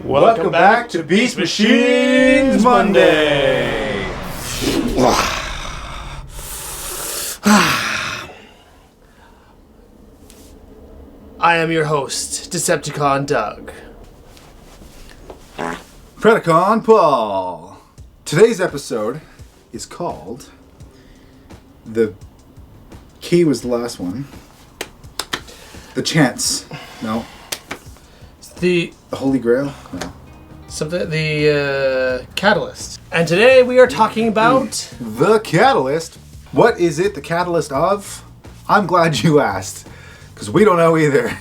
Welcome back to Beast Machines Monday. I am your host, Decepticon Doug. Predacon Paul. Today's episode is called The Key was the last one. The Chance. No. The Holy Grail? No. The Catalyst. And today we are talking about... The Catalyst? What is it the catalyst of? I'm glad you asked, because we don't know either.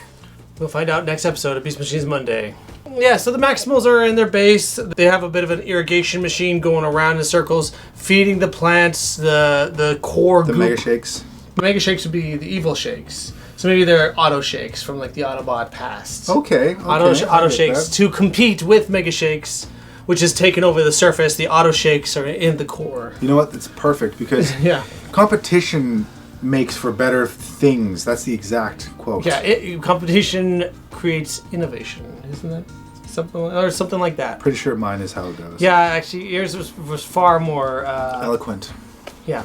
We'll find out next episode of Beast Machines Monday. Yeah, so the Maximals are in their base. They have a bit of an irrigation machine going around in circles, feeding the plants, the core The goop. Mega Shakes? The Mega Shakes would be the evil shakes. So maybe they're auto shakes from like the Autobot past. Okay. Auto shakes to compete with Mega Shakes, which has taken over the surface. The auto shakes are in the core. You know what? It's perfect because Yeah. competition makes for better things. That's the exact quote. Yeah, competition creates innovation, isn't that something like that? Pretty sure mine is how it goes. Yeah, actually, yours was far more Eloquent. Yeah,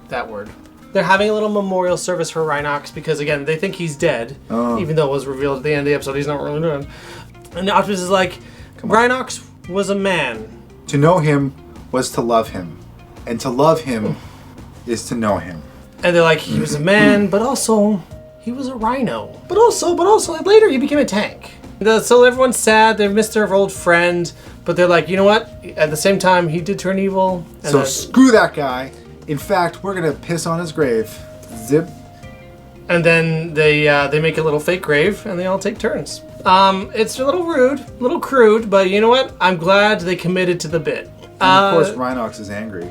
that word. They're having a little memorial service for Rhinox because, again, they think he's dead, even though it was revealed at the end of the episode he's not really dead. And Optimus is like, Rhinox was a man. To know him was to love him, and to love him is to know him. And they're like, he was a man, but also he was a rhino. But also, later he became a tank. So everyone's sad, they've missed their old friend, but they're like, you know what? At the same time, he did turn evil. So screw that guy. In fact, we're gonna piss on his grave. Zip. And then they make a little fake grave, and they all take turns. It's a little rude, a little crude, but you know what? I'm glad they committed to the bit. And of course, Rhinox is angry.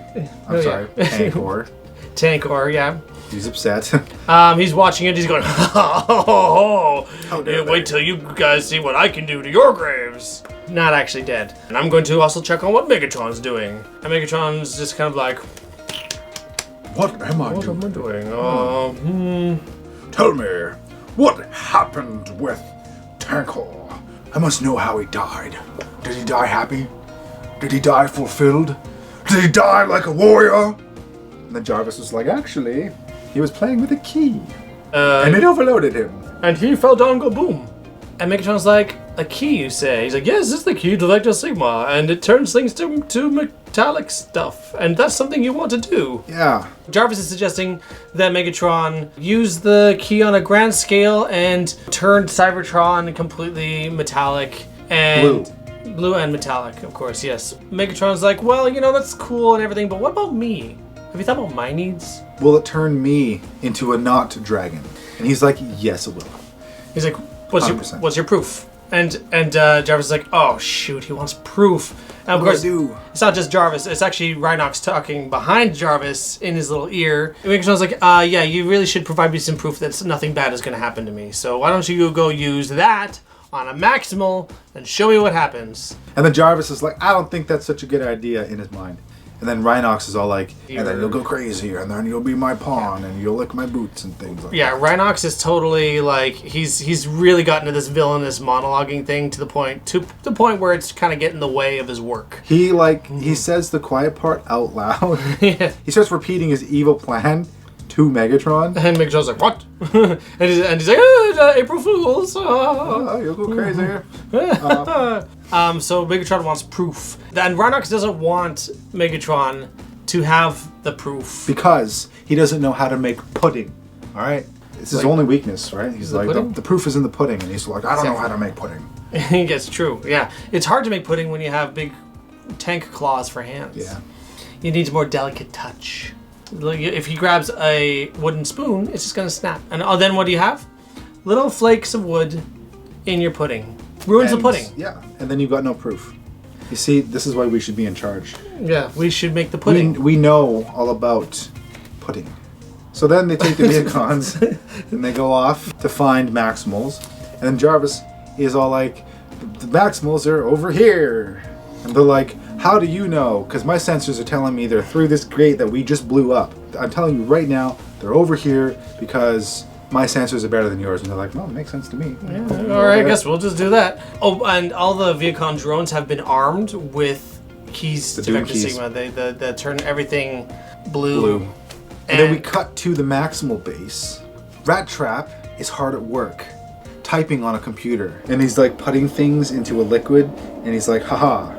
I'm sorry, Tankor. Tankor, yeah. He's upset. He's watching it. He's going, How dare they? Wait till you guys see what I can do to your graves. Not actually dead. And I'm going to also check on what Megatron's doing. And Megatron's just kind of like, What am I what am I doing? doing? Tell me, what happened with Tankor? I must know how he died. Did he die happy? Did he die fulfilled? Did he die like a warrior? And then Jarvis was like, actually, he was playing with a key. And it overloaded him. And he fell down, go boom. And Megatron's like, a key, you say? He's like, yes, it's the key to Vector Sigma, and it turns things to metallic stuff, and that's something you want to do. Yeah. Jarvis is suggesting that Megatron use the key on a grand scale and turn Cybertron completely metallic and... Blue and metallic, of course, yes. Megatron's like, well, you know, that's cool and everything, but what about me? Have you thought about my needs? Will it turn me into a not dragon? And he's like, yes, it will. He's like, what's your proof? And Jarvis is like, oh shoot, he wants proof. And of course, it's not just Jarvis, it's actually Rhinox talking behind Jarvis in his little ear. And Megatron's like, yeah, you really should provide me some proof that nothing bad is going to happen to me. So why don't you go use that on a Maximal and show me what happens. And then Jarvis is like, I don't think that's such a good idea in his mind. And then Rhinox is all like, and then you'll go crazy, and then you'll be my pawn, and you'll lick my boots and things like that. Yeah, Rhinox is totally like, he's really gotten to this villainous monologuing thing to the point where it's kind of getting in the way of his work. He he says the quiet part out loud. Yeah. He starts repeating his evil plan to Megatron. And Megatron's like, what? and he's like, April Fools. Oh, you'll go crazy. So Megatron wants proof. And Rhinox doesn't want Megatron to have the proof. Because he doesn't know how to make pudding. Alright? It's his only weakness, right? He's like, the proof is in the pudding. And he's like, I don't know how to make pudding. It's true, yeah. It's hard to make pudding when you have big tank claws for hands. Yeah. You need a more delicate touch. If he grabs a wooden spoon, it's just going to snap. And then what do you have? Little flakes of wood in your pudding. Ruins the pudding. Yeah, and then you've got no proof. You see, this is why we should be in charge. Yeah, we should make the pudding. We know all about pudding. So then they take the Predacons and they go off to find Maximals. And then Jarvis is all like, the Maximals are over here. And they're like, how do you know? Because my sensors are telling me they're through this grate that we just blew up. I'm telling you right now, they're over here because my sensors are better than yours. And they're like, well, it makes sense to me. Yeah, all right, I guess we'll just do that. Oh, and all the Viacon drones have been armed with keys to Vector keys. Sigma. They turn everything blue. And then we cut to the Maximal base. Rat Trap is hard at work, typing on a computer. And he's like putting things into a liquid, and he's like, haha.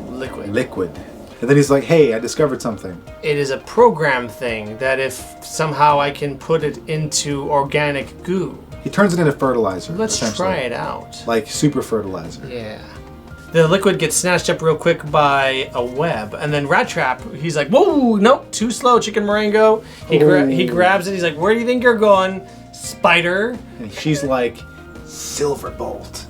Liquid. And then he's like, hey, I discovered something. It is a program thing that if somehow I can put it into organic goo. He turns it into fertilizer. Let's try it out. Like super fertilizer. Yeah. The liquid gets snatched up real quick by a web, and then Rat Trap, he's like, whoa, nope, too slow, Chicken Marengo. He grabs it, he's like, where do you think you're going, Spider? And she's like, Silverbolt.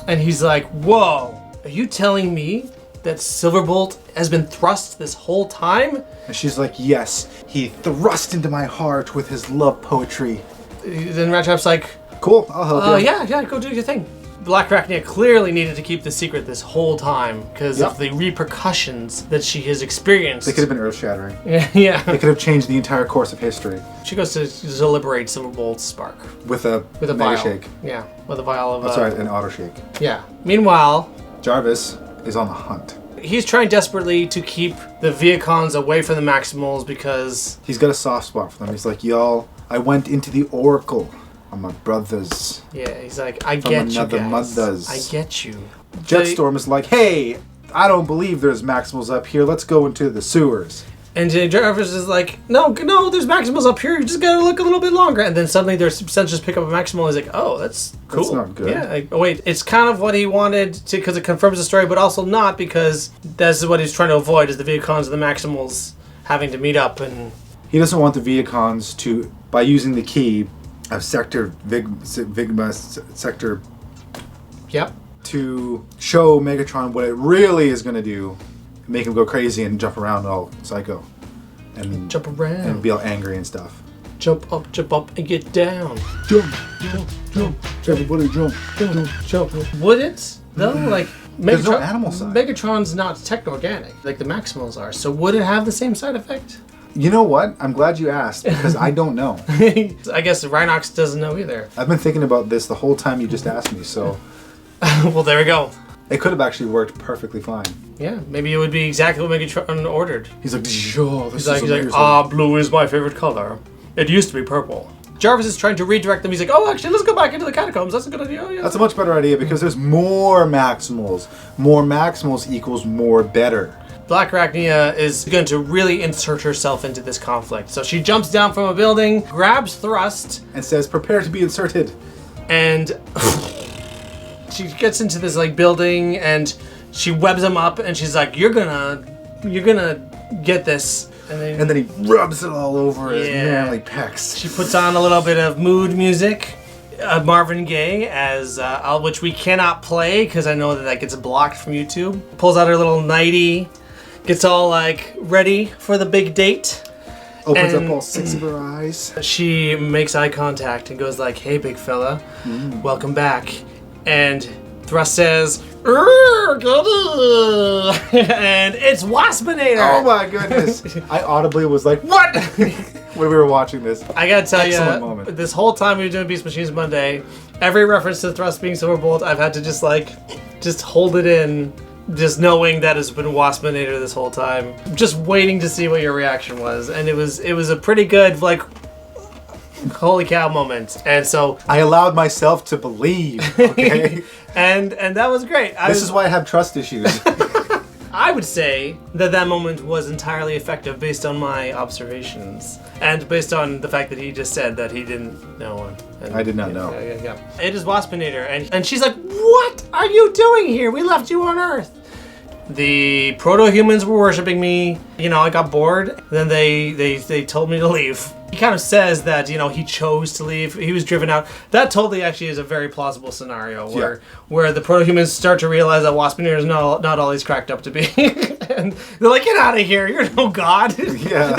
And he's like, whoa, are you telling me that Silverbolt has been thrust this whole time? And she's like, yes, he thrust into my heart with his love poetry. Then Rat Trap's like, cool, I'll help you. Yeah, go do your thing. Blackarachnia clearly needed to keep the secret this whole time because of the repercussions that she has experienced. They could have been earth-shattering. Yeah. They could have changed the entire course of history. She goes to liberate Silverbolt's spark. With a mega vial. shake. Yeah, with a vial of... That's right, an auto shake. Yeah. Meanwhile... Jarvis is on the hunt. He's trying desperately to keep the Viacons away from the Maximals because... He's got a soft spot for them. He's like, y'all, I went into the Oracle. I'm my brothers. Yeah, he's like, I get you guys. Mothers. I get you. Jetstorm is like, hey, I don't believe there's Maximals up here. Let's go into the sewers. And Jarvis is like, no, there's Maximals up here. You just gotta look a little bit longer. And then suddenly their sensors pick up a Maximal. He's like, oh, that's cool. That's not good. Yeah, wait, it's kind of what he wanted to, because it confirms the story, but also not, because that's what he's trying to avoid, is the Viacons and the Maximals having to meet up. And he doesn't want the Viacons to, by using the key of Sector Sector... Yep. To show Megatron what it really is going to do. Make him go crazy and jump around all psycho. And jump around. And be all angry and stuff. Jump up, and get down. Jump. Everybody jump. Would it, though? Like, there's no animal side. Megatron's not techno-organic, like the Maximals are, so would it have the same side effect? You know what? I'm glad you asked, because I don't know. I guess Rhinox doesn't know either. I've been thinking about this the whole time you just asked me, so... Well, there we go. It could have actually worked perfectly fine. Yeah, maybe it would be exactly what Megatron ordered. He's like, sure, this is amazing. Blue is my favorite color. It used to be purple. Jarvis is trying to redirect them. He's like, oh, actually, let's go back into the catacombs. That's a good idea. Oh, yeah. That's a much better idea, because there's more Maximals. More Maximals equals more better. Blackarachnia is going to really insert herself into this conflict. So she jumps down from a building, grabs Thrust, and says, prepare to be inserted. And she gets into this like building and she webs him up and she's like, you're gonna get this. And then he rubs it all over his manly pecs. She puts on a little bit of mood music. Marvin Gaye, as which we cannot play because I know that gets blocked from YouTube. Pulls out her little nightie, gets all like ready for the big date. Opens up all six of her eyes. She makes eye contact and goes like, hey, big fella, welcome back. And Thrust says, and it's Waspinator. Oh my goodness. I audibly was like, what? When we were watching this. I gotta tell you, this whole time we were doing Beast Machines Monday, every reference to Thrust being Silverbolt, I've had to just hold it in, just knowing that it's been Waspinator this whole time. Just waiting to see what your reaction was. And it was a pretty good, like, holy cow moment. And so I allowed myself to believe, okay? and that was great. This is why I have trust issues. I would say that moment was entirely effective based on my observations and based on the fact that he just said that he didn't know. And, I did not know. Yeah. It is Waspinator, and she's like, what are you doing here? We left you on Earth. The proto-humans were worshipping me. You know, I got bored. Then they told me to leave. He kind of says that, he chose to leave. He was driven out. That totally actually is a very plausible scenario where the proto-humans start to realize that Waspinator is not all he's cracked up to be. And they're like, get out of here. You're no god. Yeah.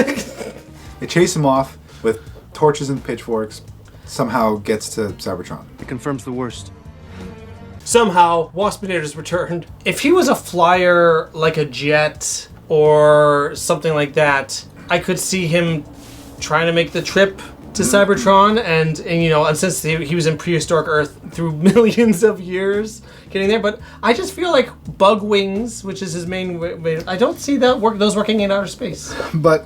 They chase him off with torches and pitchforks. Somehow gets to Cybertron. It confirms the worst. Somehow, Waspinator's returned. If he was a flyer like a jet or something like that, I could see him trying to make the trip to Cybertron, and since he was in prehistoric Earth through millions of years getting there, but I just feel like bug wings, which is his main way, I don't see those working in outer space. But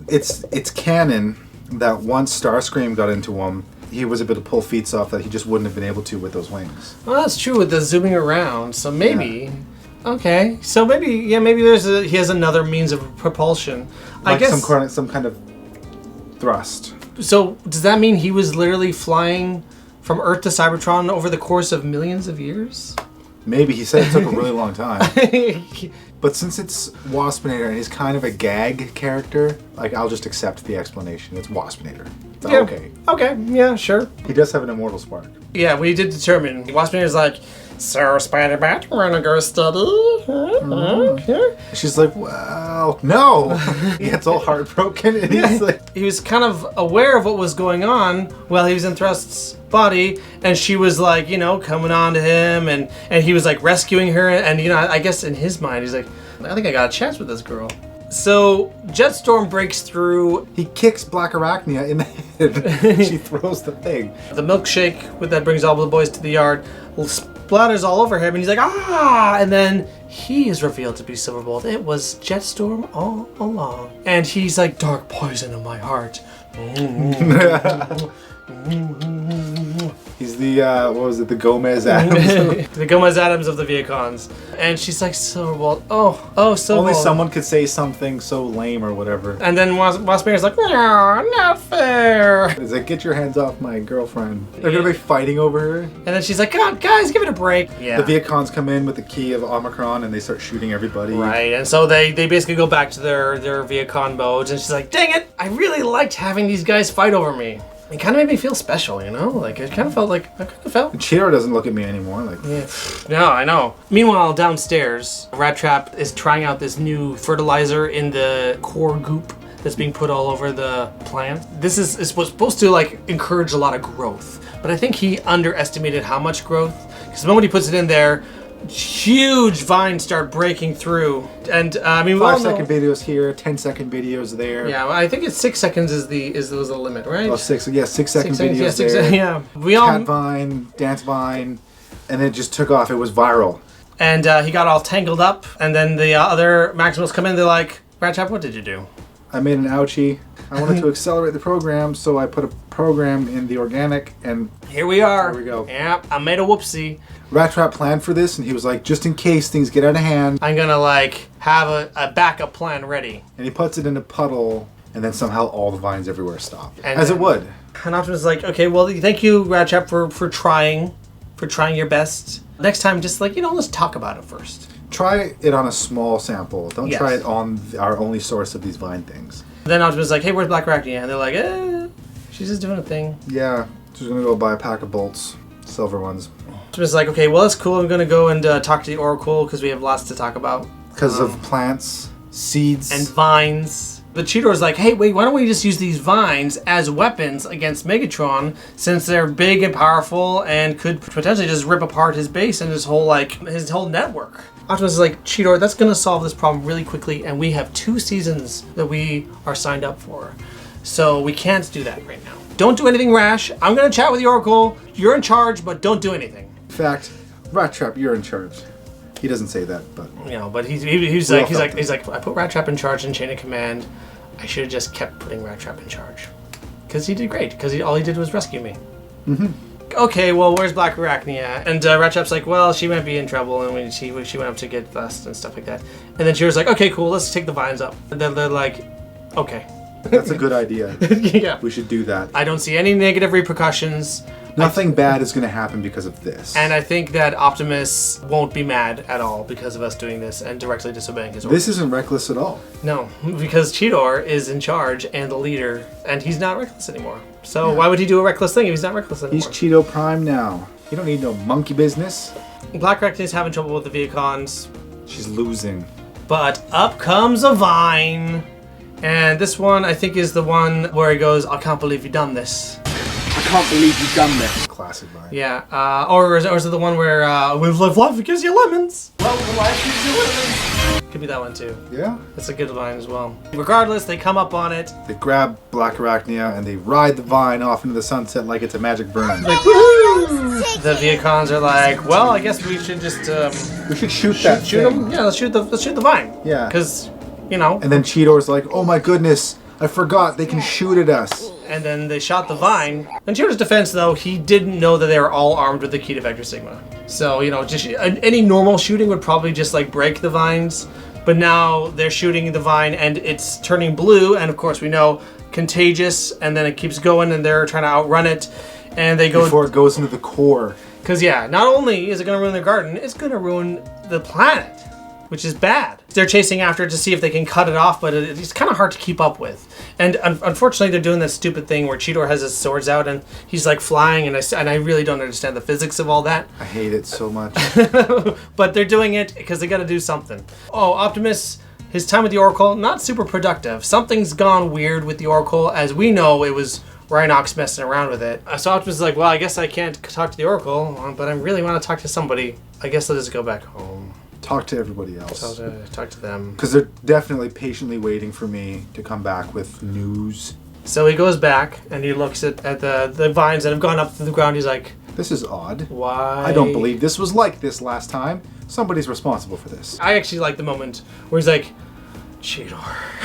it's canon that once Starscream got into him, he was able to pull feats off that he just wouldn't have been able to with those wings. Well, that's true with the zooming around, so maybe... Yeah. Okay, so maybe he has another means of propulsion. Like I guess some kind of thrust. So does that mean he was literally flying from Earth to Cybertron over the course of millions of years? Maybe. He said it took a really long time. But since it's Waspinator and he's kind of a gag character, I'll just accept the explanation. It's Waspinator. It's okay. Okay, yeah, sure. He does have an immortal spark. Yeah, we did determine. Waspinator's like, "Sir Spider-Bat, we're gonna go study." She's like, well, no. He gets all heartbroken. And he's like... He was kind of aware of what was going on while he was in Thrust's body, and she was like, coming on to him, and he was like rescuing her, and I guess in his mind, he's like, I think I got a chance with this girl. So Jetstorm breaks through. He kicks Blackarachnia in the head. She throws the thing. The milkshake that brings all the boys to the yard splatters all over him, and he's like, ah! And then he is revealed to be Silverbolt. It was Jetstorm all along. And he's like, dark poison in my heart. He's the, the Gomez Adams? The Gomez Adams of the Viacons. And she's like, Silverbolt, oh, Silverbolt. Only someone could say something so lame or whatever. And then Waspinator's like, no, not fair. He's like, get your hands off my girlfriend. They're going to be fighting over her. And then she's like, God, guys, give it a break. Yeah. The Viacons come in with the key of Omicron and they start shooting everybody. Right, and so they basically go back to their Viacon modes, and she's like, dang it, I really liked having these guys fight over me. It kind of made me feel special, it kind of felt like I kind of felt. Cheetor doesn't look at me anymore, Yeah. No, I know. Meanwhile, downstairs, Rat Trap is trying out this new fertilizer in the core goop that's being put all over the plant. This is supposed to encourage a lot of growth, but I think he underestimated how much growth, because the moment he puts it in there, huge vines start breaking through, and 5-second videos here, 10-second videos there. Yeah, I think it's 6 seconds is the limit, right? Oh, 6-second videos there. Yeah, Cat vine, dance vine, and it just took off. It was viral. And he got all tangled up, and then the other Maximals come in. They're like, Rat Trap, what did you do? I made an ouchie. I wanted to accelerate the program, so I put a program in the organic, and here we are. Here we go. Yep, I made a whoopsie. Rat Trap planned for this, and he was like, just in case things get out of hand, I'm gonna have a backup plan ready. And he puts it in a puddle, and then somehow all the vines everywhere stop. And as it would. And Optimus is like, okay, well, thank you, Rat Trap, for trying your best. Next time, just let's talk about it first. Try it on a small sample. Don't try it on our only source of these vine things. Then Optimus is like, hey, where's Blackarachnia? And they're like, she's just doing a thing. Yeah, she's gonna go buy a pack of bolts, silver ones. Optimus is like, okay, well, that's cool. I'm gonna go and talk to the Oracle because we have lots to talk about. Because of plants, seeds, and vines. The Cheetor is like, hey, wait, why don't we just use these vines as weapons against Megatron, since they're big and powerful and could potentially just rip apart his base and his whole network. Optimus is like, Cheetor, that's going to solve this problem really quickly, and we have 2 seasons that we are signed up for. So we can't do that right now. Don't do anything rash. I'm going to chat with the Oracle. You're in charge, but don't do anything. In fact, Rat Trap, you're in charge. He doesn't say that, but... But he's like, I put Rat Trap in charge in Chain of Command. I should have just kept putting Rat Trap in charge. Because he did great. Because all he did was rescue me. Mm-hmm. Okay, well, where's Blackarachnia? And Rat Trap's like, well, she might be in trouble, and she went up to get dust and stuff like that. And then Cheetor's like, okay, cool, let's take the vines up. And then they're like, okay. That's a good idea. Yeah. We should do that. I don't see any negative repercussions. Nothing bad is going to happen because of this. And I think that Optimus won't be mad at all because of us doing this and directly disobeying his orders. This isn't reckless at all. No, because Cheetor is in charge and the leader, and he's not reckless anymore. So why would he do a reckless thing if he's not reckless anymore? He's Cheeto Prime now. You don't need no monkey business. Blackarachnia's having trouble with the Vehicons. She's losing. But up comes a vine. And this one, I think, is the one where he goes, I can't believe you've done this. I can't believe you've done this. Classic vine. Yeah, or is it the one where with life gives you lemons? Well, the life gives you lemons. Could be that one too. Yeah? That's a good vine as well. Regardless, they come up on it. They grab Blackarachnia and they ride the vine off into the sunset like it's a magic burn. Like, woo! The Vehicons are like, well, I guess we should just we should shoot that shoot thing. them. Yeah, let's shoot the vine. Yeah. Because, you know. And then Cheetor's like, oh my goodness, I forgot they can shoot at us. And then they shot the vine. In Cheetor's defense, though, he didn't know that they were all armed with the key to Vector Sigma. So, you know, just any normal shooting would probably just like break the vines. But now they're shooting the vine and it's turning blue. And of course, we know contagious. And then it keeps going and they're trying to outrun it. And they go before it goes into the core. Because, yeah, not only is it going to ruin their garden, it's going to ruin the planet, which is bad. They're chasing after it to see if they can cut it off, but it's kind of hard to keep up with. And unfortunately, they're doing that stupid thing where Cheetor has his swords out and he's like flying, and I really don't understand the physics of all that. I hate it so much. But they're doing it because they got to do something. Oh, Optimus, his time with the Oracle, not super productive. Something's gone weird with the Oracle. As we know, it was Rhinox messing around with it. So Optimus is like, well, I guess I can't talk to the Oracle, but I really want to talk to somebody. I guess I'll just go back home. Talk to everybody else. Talk to them. Because they're definitely patiently waiting for me to come back with news. So he goes back and he looks at the vines that have gone up through the ground. He's like, this is odd. Why? I don't believe this was like this last time. Somebody's responsible for this. I actually like the moment where he's like, Cheetor.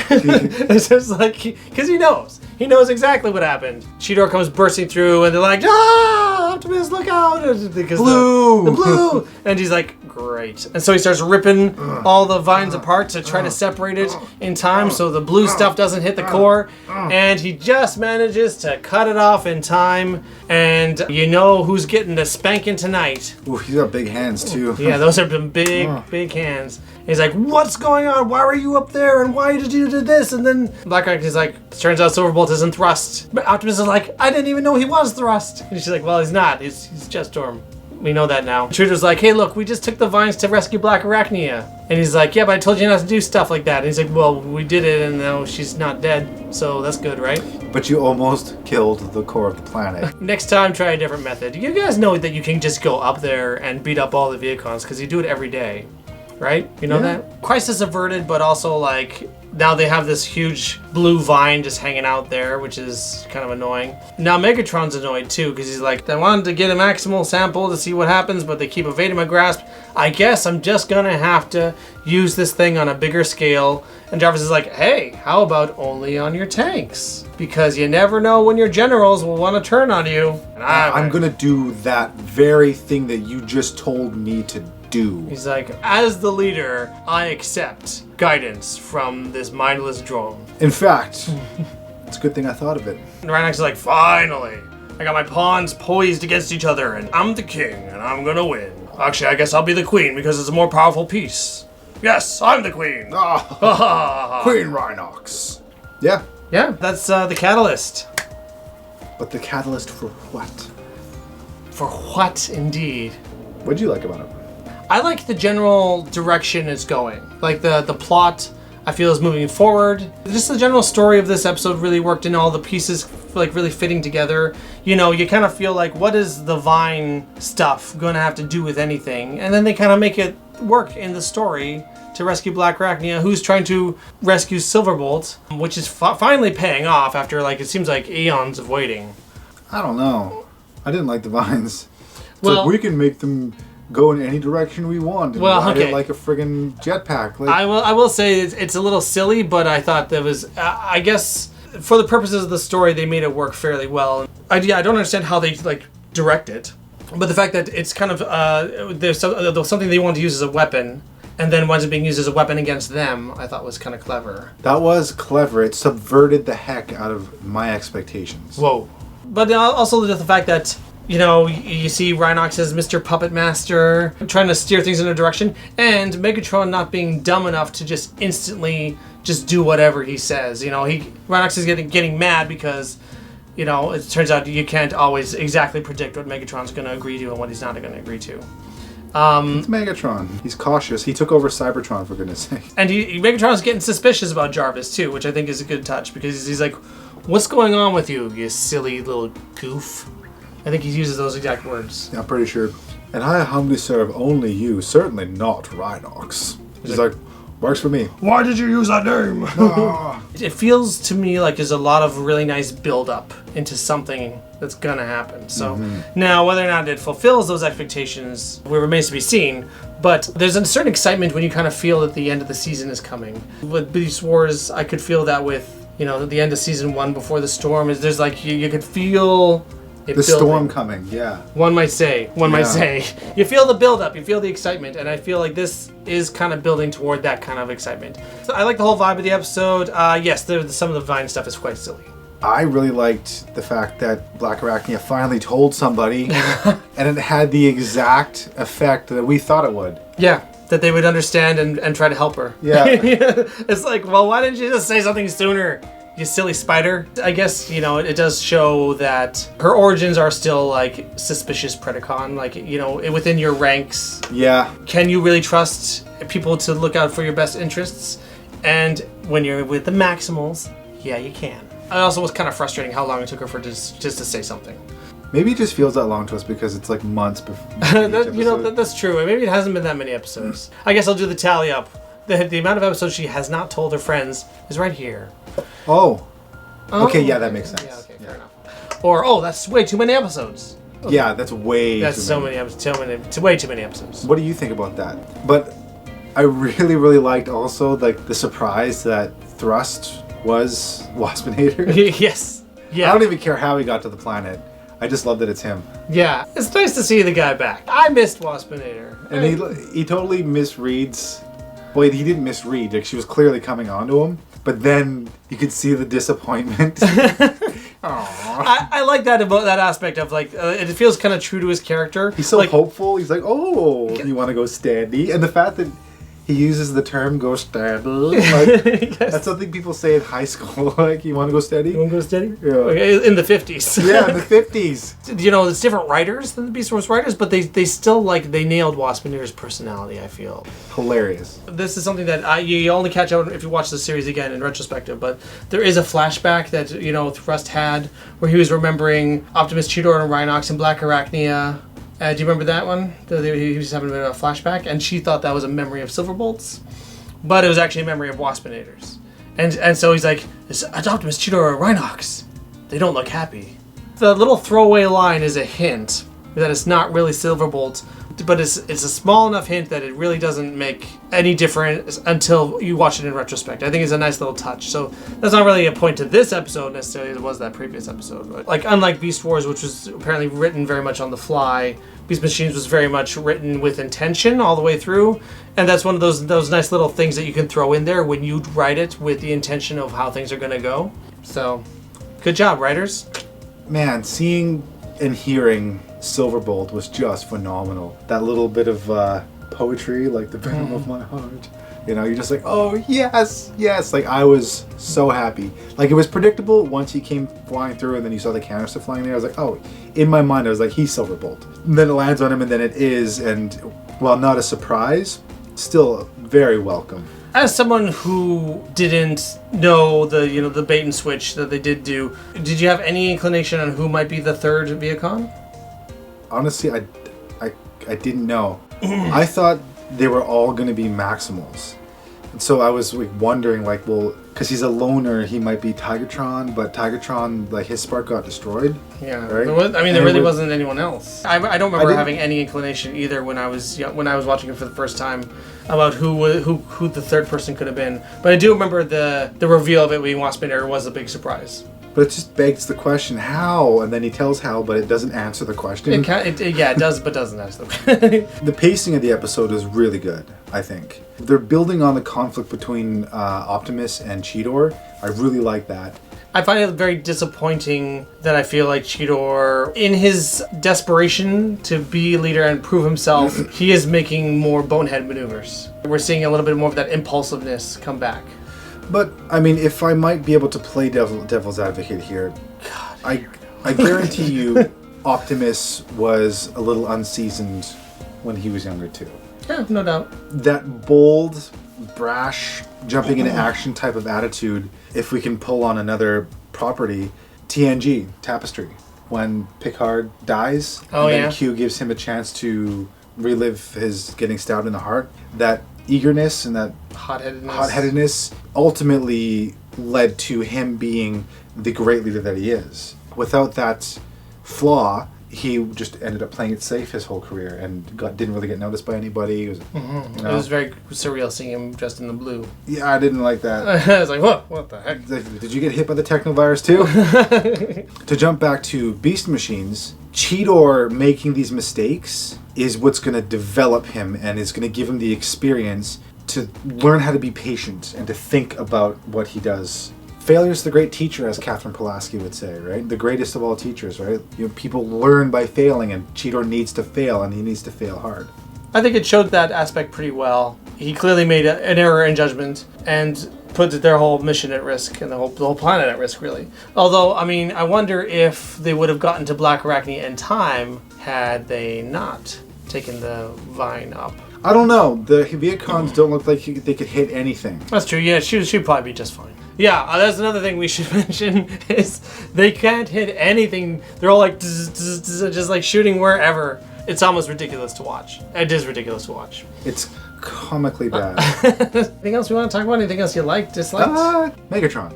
It's just like, because he knows. He knows exactly what happened. Cheetor comes bursting through and they're like, ah, Optimus, look out. Because blue. The blue. And he's like, great. And so he starts ripping all the vines apart to try to separate it in time so the blue stuff doesn't hit the core. And he just manages to cut it off in time. And you know who's getting the spanking tonight. Ooh, he's got big hands too. Yeah, those are big hands. He's like, what's going on? Why were you up there? And why did you do this? And then Blackarachnia's like, turns out Silverbolt isn't thrust. But Optimus is like, I didn't even know he was thrust. And she's like, well, he's not. He's just Storm. We know that now. Shooter's like, hey, look, we just took the vines to rescue Blackarachnia. And he's like, yeah, but I told you not to do stuff like that. And he's like, well, we did it, and now she's not dead. So that's good, right? But you almost killed the core of the planet. Next time, try a different method. You guys know that you can just go up there and beat up all the Vehicons, because you do it every day. Right? You know that? Crisis averted, but also like now they have this huge blue vine just hanging out there, which is kind of annoying. Now Megatron's annoyed too, because he's like, I wanted to get a maximal sample to see what happens, but they keep evading my grasp. I guess I'm just gonna have to use this thing on a bigger scale. And Jarvis is like, hey, how about only on your tanks? Because you never know when your generals will want to turn on you. And I'm gonna do that very thing that you just told me to do. He's like, as the leader, I accept guidance from this mindless drone. In fact, it's a good thing I thought of it. And Rhinox is like, finally, I got my pawns poised against each other, and I'm the king, and I'm gonna win. Actually, I guess I'll be the queen because it's a more powerful piece. Yes, I'm the queen. Queen Rhinox. Yeah. Yeah, that's the catalyst. But the catalyst for what? For what, indeed? What'd you like about it? I like the general direction it's going. Like the plot, I feel, is moving forward. Just the general story of this episode really worked in all the pieces, like really fitting together. You know, you kind of feel like, what is the Vine stuff going to have to do with anything? And then they kind of make it work in the story to rescue Blackarachnia, who's trying to rescue Silverbolt, which is finally paying off after, like, it seems like eons of waiting. I don't know. I didn't like the vines. It's well, like we can make them go in any direction we want and ride it like a friggin' jetpack. Like, I will say it's a little silly, but I thought that was, I guess, for the purposes of the story, they made it work fairly well. I don't understand how they like direct it, but the fact that it's kind of there's something they want to use as a weapon, and then winds up being used as a weapon against them, I thought was kind of clever. That was clever. It subverted the heck out of my expectations. Whoa. But also the fact that You know, you see Rhinox as Mr. Puppet Master, trying to steer things in a direction, and Megatron not being dumb enough to just instantly just do whatever he says. You know, Rhinox is getting mad because, you know, it turns out you can't always exactly predict what Megatron's going to agree to and what he's not going to agree to. It's Megatron. He's cautious. He took over Cybertron, for goodness sake. And Megatron's getting suspicious about Jarvis, too, which I think is a good touch, because he's like, what's going on with you, you silly little goof? I think he uses those exact words. Yeah, I'm pretty sure. And I humbly serve only you, certainly not Rhinox. He's like, works for me. Why did you use that name? It feels to me like there's a lot of really nice build-up into something that's gonna happen. So now, whether or not it fulfills those expectations, remains to be seen. But there's a certain excitement when you kind of feel that the end of the season is coming. With Beast Wars, I could feel that with, you know, the end of season 1 before the storm. There's like you could feel it the building. Storm coming, yeah. One might say. You feel the build-up, you feel the excitement, and I feel like this is kind of building toward that kind of excitement. So I like the whole vibe of the episode. Yes, some of the Vine stuff is quite silly. I really liked the fact that Blackarachnia finally told somebody, and it had the exact effect that we thought it would. Yeah, that they would understand and try to help her. Yeah. It's like, well, why didn't you just say something sooner? You silly spider. I guess, you know, it does show that her origins are still, like, suspicious Predacon. Like, you know, within your ranks. Yeah. Can you really trust people to look out for your best interests? And when you're with the Maximals, yeah, you can. It also was kind of frustrating how long it took her for just to say something. Maybe it just feels that long to us because it's like months before. That's true. Maybe it hasn't been that many episodes. I guess I'll do the tally up. The amount of episodes she has not told her friends is right here. Oh. Okay, yeah, that makes sense. Yeah, okay, fair enough. Or, that's way too many episodes. Okay. Yeah, that's way That's too so many. episodes. Way too many episodes. What do you think about that? But I really, really liked also like the surprise that Thrust was Waspinator. Yes. Yeah. I don't even care how he got to the planet. I just love that it's him. Yeah. It's nice to see the guy back. I missed Waspinator. And he totally misreads. Well, he didn't misread. Like, she was clearly coming onto him. But then you could see the disappointment. I like that about that aspect of like it feels kind of true to his character. He's so like, hopeful. He's like, oh, you want to go standy? And the fact that he uses the term "go steady," like, yes. That's something people say in high school. Like, you want to go steady? You want to go steady? Yeah. In the 50s. Yeah, in the 50s. You know, it's different writers than the Beast Wars writers, but they still they nailed Waspinator's personality, I feel. Hilarious. This is something that you only catch out if you watch the series again in retrospective, but there is a flashback that, you know, Thrust had where he was remembering Optimus Cheetor and Rhinox and Blackarachnia. Do you remember that one? He was having a flashback, and she thought that was a memory of Silverbolt's, but it was actually a memory of Waspinator's. And so he's like, it's Optimus Cheetor or Rhinox. They don't look happy. The little throwaway line is a hint that it's not really Silverbolt, but it's a small enough hint that it really doesn't make any difference until you watch it in retrospect. I think it's a nice little touch. So that's not really a point to this episode necessarily as it was that previous episode. But like, unlike Beast Wars, which was apparently written very much on the fly, Beast Machines was very much written with intention all the way through. And that's one of those nice little things that you can throw in there when you write it with the intention of how things are going to go. So, good job, writers. Man, seeing and hearing Silverbolt was just phenomenal. That little bit of poetry, like the venom of my heart. You know, you're just like, oh, yes, yes. Like, I was so happy. Like, it was predictable once he came flying through and then you saw the canister flying there. I was like, oh, in my mind, I was like, he's Silverbolt. And then it lands on him and then it is. And while not a surprise, still very welcome. As someone who didn't know the bait and switch that they did do, did you have any inclination on who might be the third Viacon? Honestly, I didn't know. I thought they were all going to be Maximals. And so I was like wondering, like, well, because he's a loner, he might be Tigatron, but Tigatron, like, his spark got destroyed. Yeah, right? There really wasn't anyone else. I don't remember having any inclination either when I was watching it for the first time about who the third person could have been. But I do remember the reveal of it being Waspinator was a big surprise. But it just begs the question, how? And then he tells how, but it doesn't answer the question. It does, but doesn't answer the question. The pacing of the episode is really good, I think. They're building on the conflict between Optimus and Cheetor. I really like that. I find it very disappointing that I feel like Cheetor, in his desperation to be a leader and prove himself, he is making more bonehead maneuvers. We're seeing a little bit more of that impulsiveness come back. But, I mean, if I might be able to play devil's advocate here, God, I guarantee you Optimus was a little unseasoned when he was younger, too. Yeah, no doubt. That bold, brash, jumping into action type of attitude, if we can pull on another property, TNG, Tapestry, when Picard dies, and then Q gives him a chance to relive his getting stabbed in the heart, that eagerness and that hot-headedness ultimately led to him being the great leader that he is. Without that flaw, he just ended up playing it safe his whole career and didn't really get noticed by anybody. It was, It was very surreal seeing him dressed in the blue. Yeah, I didn't like that. I was like, what the heck? Did you get hit by the technovirus too? To jump back to Beast Machines, Cheetor making these mistakes is what's going to develop him and is going to give him the experience to learn how to be patient and to think about what he does. Failure's the great teacher, as Catherine Pulaski would say, right? The greatest of all teachers, right? You know, people learn by failing, and Cheetor needs to fail, and he needs to fail hard. I think it showed that aspect pretty well. He clearly made an error in judgment and put their whole mission at risk and the whole planet at risk, really. Although, I mean, I wonder if they would have gotten to Blackarachnia in time had they not taken the vine up. I don't know. The Viacons don't look like they could hit anything. That's true. Yeah, she'd probably be just fine. Yeah, that's another thing we should mention is they can't hit anything. They're all like just like shooting wherever. It's almost ridiculous to watch. It is ridiculous to watch. It's comically bad. Anything else we want to talk about? Anything else you liked, disliked? Megatron.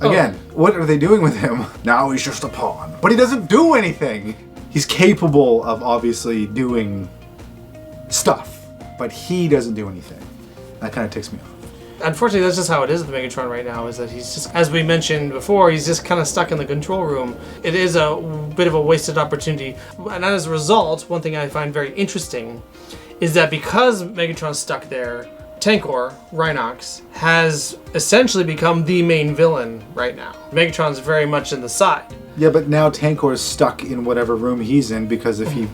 Again, what are they doing with him? Now he's just a pawn. But he doesn't do anything. He's capable of obviously doing stuff, but he doesn't do anything. That kind of ticks me off. Unfortunately, that's just how it is with Megatron right now, is that he's just, as we mentioned before, he's just kind of stuck in the control room. It is a bit of a wasted opportunity. And as a result, one thing I find very interesting is that because Megatron's stuck there, Tankor, Rhinox, has essentially become the main villain right now. Megatron's very much in the side. Yeah, but now Tankor's stuck in whatever room he's in, because if he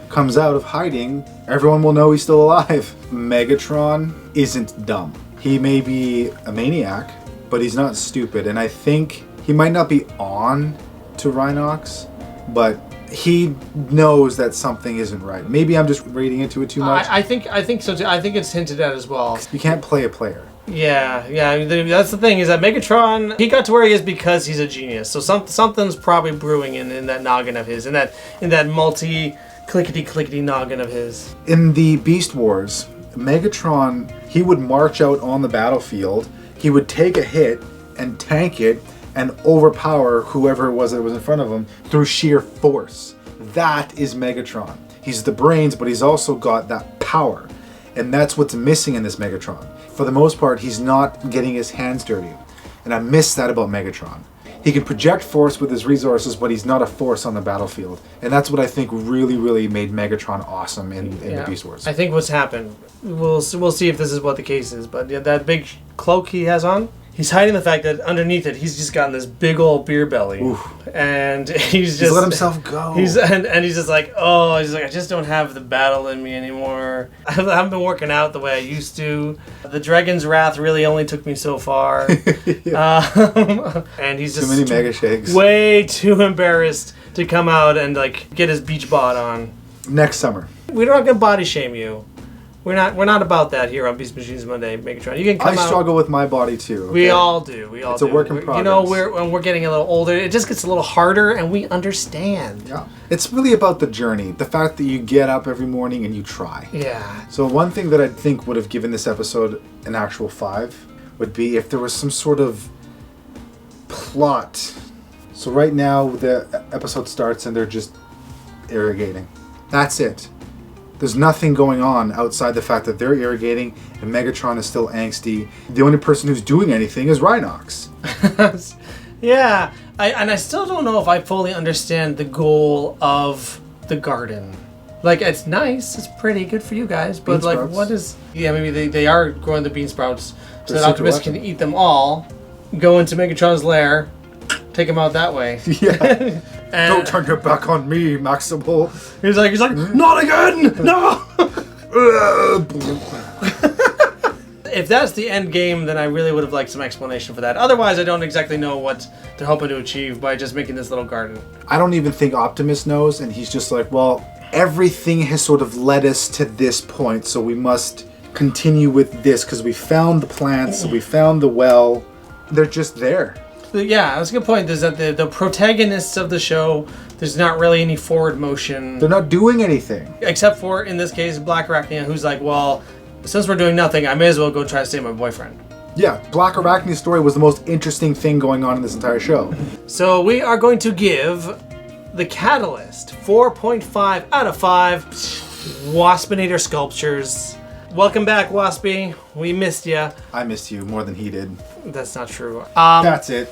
comes out of hiding, everyone will know he's still alive. Megatron isn't dumb. He may be a maniac, but he's not stupid. And I think he might not be on to Rhinox, but he knows that something isn't right. Maybe I'm just reading into it too much. I think so too. I think it's hinted at as well. You can't play a player. Yeah. That's the thing, is that Megatron, he got to where he is because he's a genius. So something's probably brewing in that noggin of his, in that multi-clickety noggin of his. In the Beast Wars, Megatron, he would march out on the battlefield, he would take a hit and tank it and overpower whoever it was that was in front of him through sheer force. That is Megatron. He's the brains, but he's also got that power. And that's what's missing in this Megatron. For the most part, he's not getting his hands dirty. And I miss that about Megatron. He can project force with his resources, but he's not a force on the battlefield. And that's what I think really made Megatron awesome in the Beast Wars. I think what's happened, we'll see if this is what the case is, but that big cloak he has on, he's hiding the fact that underneath it, he's just gotten this big old beer belly. Oof. And he's just... let himself go. He's just like, I just don't have the battle in me anymore. I haven't been working out the way I used to. The Dragon's Wrath really only took me so far. And he's just... Too many mega shakes. Way too embarrassed to come out and get his beach bod on. Next summer. We're not going to body shame you. We're not about that here on Beast Machines Monday, Megatron. You can come out. I struggle with my body too. Okay? We all do. It's a work in progress. You know, when we're getting a little older, it just gets a little harder, and we understand. Yeah. It's really about the journey. The fact that you get up every morning and you try. Yeah. So one thing that I think would have given this episode an actual 5 would be if there was some sort of plot. So right now the episode starts and they're just irrigating. That's it. There's nothing going on outside the fact that they're irrigating and Megatron is still angsty. The only person who's doing anything is Rhinox. Yeah, I still don't know if I fully understand the goal of the garden. It's nice, it's pretty, good for you guys, but what is... Yeah, maybe they are growing the bean sprouts so that Optimus can eat them all, go into Megatron's lair, take him out that way. Yeah. And Don't turn your back on me, Maximal. he's like, not again! No! If that's the end game, then I really would have liked some explanation for that. Otherwise, I don't exactly know what they're hoping to achieve by just making this little garden. I don't even think Optimus knows, and he's just like, well, everything has sort of led us to this point, so we must continue with this, because we found the plants, we found the well. They're just there. Yeah, that's a good point. Is that the protagonists of the show, there's not really any forward motion. They're not doing anything. Except for, in this case, Blackarachnia, who's like, well, since we're doing nothing, I may as well go try to save my boyfriend. Yeah, Blackarachnia's story was the most interesting thing going on in this entire show. So we are going to give The Catalyst 4.5 out of 5 Waspinator sculptures. Welcome back, Waspy. We missed ya. I missed you more than he did. That's not true. That's it.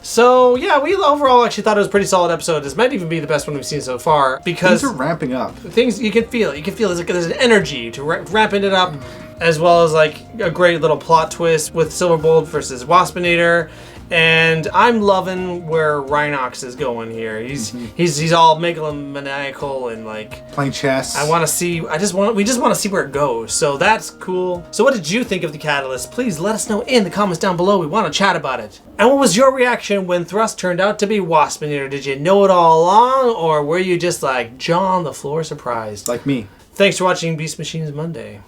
So yeah, we overall actually thought it was a pretty solid episode. This might even be the best one we've seen so far because Things are ramping up. things you can feel. You can feel there's an energy to ramping it up, as well as like a great little plot twist with Silverbolt versus Waspinator. And I'm loving where Rhinox is going here. He's all megalomaniacal and like Playing chess. we just want to see where it goes. So that's cool. So what did you think of The Catalyst? Please let us know in the comments down below. We want to chat about it. And what was your reaction when Thrust turned out to be Waspinator? Did you know it all along, or were you just like jaw on the floor surprised? Like me. Thanks for watching Beast Machines Monday.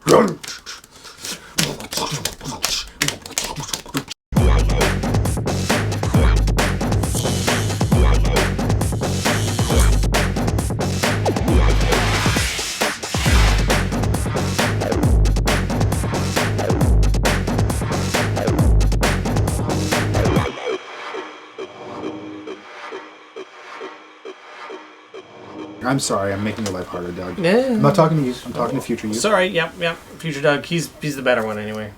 Run. I'm sorry, I'm making your life harder, Doug. Yeah. I'm not talking to you, I'm talking to future you. Sorry, yep. Future Doug, he's the better one anyway.